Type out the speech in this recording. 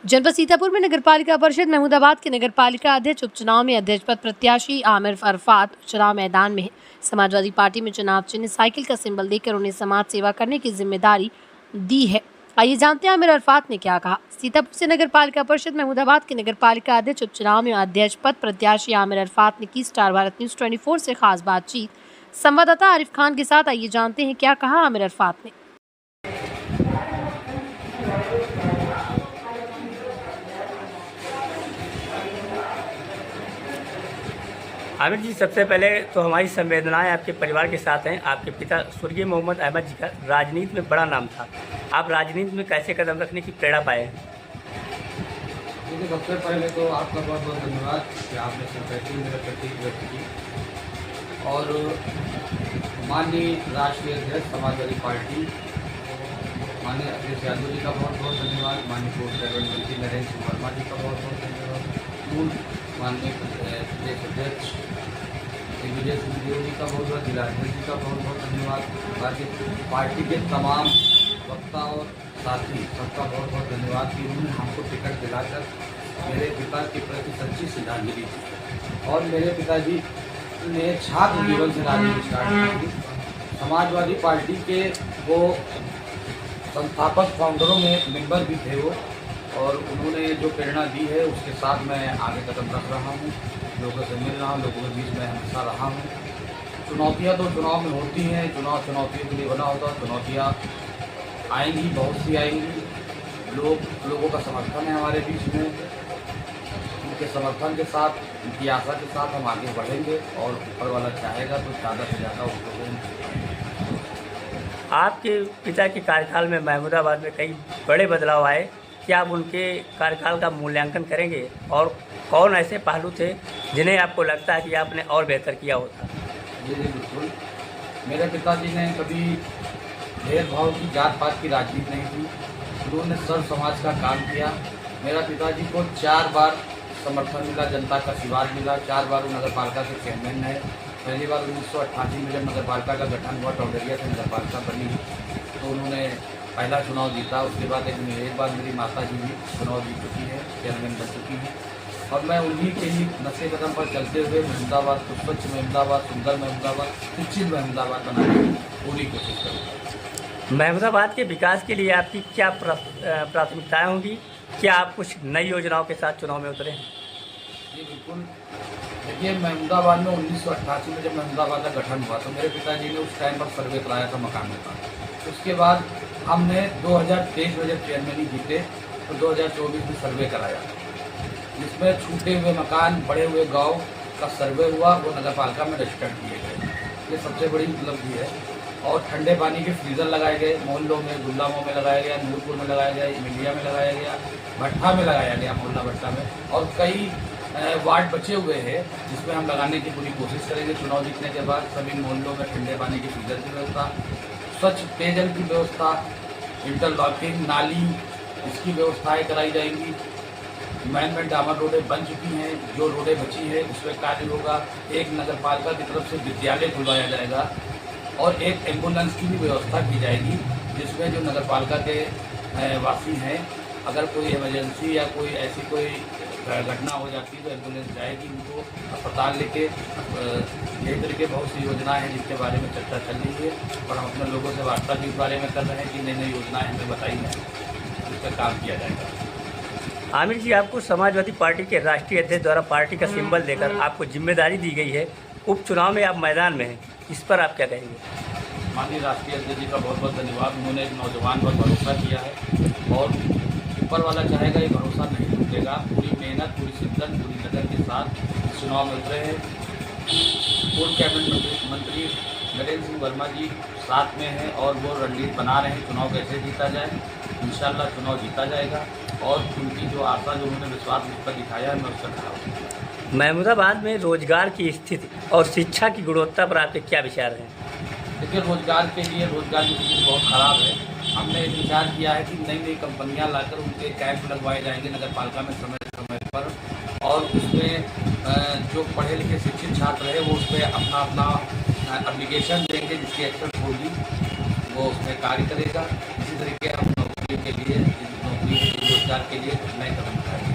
जनपद सीतापुर में नगरपालिका परिषद महमूदाबाद के नगरपालिका अध्यक्ष उपचुनाव में अध्यक्ष पद प्रत्याशी आमिर अरफात चुनाव मैदान में है। समाजवादी पार्टी में चुनाव चिन्ह साइकिल का सिंबल देकर उन्हें समाज सेवा करने की जिम्मेदारी दी है। आइए जानते हैं आमिर अरफात ने क्या कहा। सीतापुर से नगरपालिका परिषद महमूदाबाद के नगरपालिका अध्यक्ष उपचुनाव में अध्यक्ष पद प्रत्याशी आमिर अरफात ने की स्टार भारत न्यूज़ 24 से खास बातचीत। संवाददाता आरिफ खान के साथ आइए जानते हैं क्या कहा आमिर अरफात ने। आमिर जी, सबसे पहले तो हमारी संवेदनाएं आपके परिवार के साथ हैं। आपके पिता स्वर्गीय मोहम्मद अहमद जी का राजनीति में बड़ा नाम था। आप राजनीति में कैसे कदम रखने की प्रेरणा पाए? देखिए, सबसे पहले तो आपका बहुत बहुत धन्यवाद कि आपने सिंपैथी मेरे प्रति व्यक्त की। और माननीय राष्ट्रीय अध्यक्ष समाजवादी पार्टी माननीय अखिलेश यादव जी का बहुत बहुत धन्यवाद। माननीय पूर्व कैबिनेट मंत्री नरेंद्र सिंह वर्मा जी का बहुत बहुत धन्यवाद। माननीय प्रदेश अध्यक्ष दिग्विजय सिंह देव जी का बहुत बहुत, जिला अध्यक्ष जी का बहुत बहुत धन्यवाद। बाकी पार्टी के तमाम वक्ता और साथी सबका बहुत बहुत धन्यवाद कि उन्होंने हमको टिकट दिलाकर मेरे पिता के प्रति सच्ची श्रद्धांजलि दी। और मेरे पिताजी ने छात्र जीवन से राजनीति स्टार्ट की। समाजवादी पार्टी के वो संस्थापक फाउंडरों में मेंबर भी थे वो, और उन्होंने जो प्रेरणा दी है उसके साथ मैं आगे कदम रख रहा हूँ, लोगों से मिल रहा हूँ, लोगों के बीच में हमेशा रहा हूँ। चुनौतियाँ तो चुनाव में होती हैं, चुनौतियों के लिए बना होता है। चुनौतियाँ आएंगी, बहुत सी आएंगी। लोगों का समर्थन है हमारे बीच में, उनके समर्थन के साथ, उनकी आशा के साथ हम आगे बढ़ेंगे और ऊपर वाला चाहेगा तो ज़्यादा से ज़्यादा उनको। आपके पिता के कार्यकाल में महमूदाबाद में कई बड़े बदलाव आए। क्या आप उनके कार्यकाल का मूल्यांकन करेंगे और कौन ऐसे पहलू थे जिन्हें आपको लगता है कि आपने और बेहतर किया होता? जी बिल्कुल। मेरे पिताजी ने कभी भेदभाव की, जात पात की राजनीति नहीं की। उन्होंने सर्व समाज का काम किया। मेरा पिताजी को 4 बार समर्थन मिला, जनता का आशीर्वाद मिला। 4 बार वो नगर पालिका के चेयरमैन है। पहली बार 1988 में जब नगर पालिका का गठन हुआ, टौडरिया से नगर पालिका बनी, तो उन्होंने पहला चुनाव जीता। उसके बाद एक बार मेरी माता जी भी चुनाव जीत चुकी है, चेयरमैन बन चुकी है। और मैं उन्हीं के ही नशे कदम पर चलते हुए महमूदाबाद को स्वच्छ महमूदाबाद, सुंदर महमूदाबाद, शिक्षित महमूदाबाद बनाने की पूरी कोशिश करूँगा। महमूदाबाद के विकास के लिए आपकी क्या प्राथमिकताएं होंगी? क्या आप कुछ नई योजनाओं के साथ चुनाव में उतरे? जी बिल्कुल। देखिए, महमूदाबाद में 1988 में जब महमूदाबाद का गठन हुआ तो मेरे पिताजी ने उस टाइम पर सर्वे कराया था मकान का। उसके बाद हमने 2023 में जब चेयरमैन जीते तो 2024 में सर्वे कराया, जिसमें छूटे हुए मकान, बड़े हुए गांव का सर्वे हुआ, वो नगर पालिका में रजिस्टर्ड किए गए। ये सबसे बड़ी उपलब्धि है। और ठंडे पानी के फ्रीज़र लगाए गए, मोहल्लों में, गुल्लामों में लगाया गया, नूरपुर में लगाया गया, मिलिया में लगाया गया, भट्टा में लगाया गया, मोहल्ला भट्टा में। और कई वार्ड बचे हुए हैं जिसमें हम लगाने की पूरी कोशिश करेंगे। चुनाव जीतने के बाद सभी मोहल्लों में ठंडे पानी की फ्रीज़र की व्यवस्था, स्वच्छ पेयजल की व्यवस्था, इंटरलॉकिंग, नाली, इसकी व्यवस्थाएं कराई जाएंगी। मैन डामर रोडें बन चुकी हैं, जो रोडें बची है उसमें कार्य होगा। एक नगर पालिका की तरफ से विद्यालय खुलवाया जाएगा और एक एम्बुलेंस की भी व्यवस्था की जाएगी, जिसमें जो नगर पालिका के वासी हैं, अगर कोई इमरजेंसी या कोई ऐसी कोई घटना हो जाती है तो एम्बुलेंस जाएगी, उनको अस्पताल लेके। इस तरह के बहुत सी योजनाएं हैं जिसके बारे में चर्चा चल रही है और हम अपने लोगों से वार्ता भी इस बारे में कर रहे हैं कि नई नई योजनाएं हमें बताई हैं, जिस पर काम किया जाएगा। आमिर जी, आपको समाजवादी पार्टी के राष्ट्रीय अध्यक्ष द्वारा पार्टी का सिंबल देकर आपको जिम्मेदारी दी गई है। उपचुनाव में आप मैदान में हैं, इस पर आप क्या कहेंगे? माननीय राष्ट्रीय अध्यक्ष जी का बहुत बहुत धन्यवाद। उन्होंने एक नौजवान पर भरोसा किया है और ऊपर वाला चाहेगा ये भरोसा नहीं टूटेगा। पूरी मेहनत, पूरी शिद्दत, पूरी लगन के साथ चुनाव में उतरे हैं। पूर्व कैबिनेट मंत्री नरेंद्र सिंह वर्मा जी साथ में हैं और वो रणनीति बना रहे हैं चुनाव कैसे जीता जाए। इंशाल्लाह चुनाव जीता जाएगा और उनकी जो आशा, जो उन्होंने विश्वास मुझ पर दिखाया है, मैं उसका खड़ा हूँ। महमूदाबाद में रोजगार की स्थिति और शिक्षा की गुणवत्ता पर आपके क्या विचार हैं? देखिए, रोजगार के लिए रोजगार की स्थिति बहुत ख़राब है। हमने एक विचार किया है कि नई नई कंपनियां लाकर उनके कैंप लगवाए जाएंगे नगर पालिका में समय समय पर, और उसमें जो पढ़े लिखे शिक्षित छात्र है वो उस पर अपना अपना एप्लीकेशन देंगे, जिसकी एक्सेस होगी वो उसमें कार्य करेगा। इसी तरीके हम नौकरी के लिए, नौकरी रोजगार के के लिए नए कदम उठाए।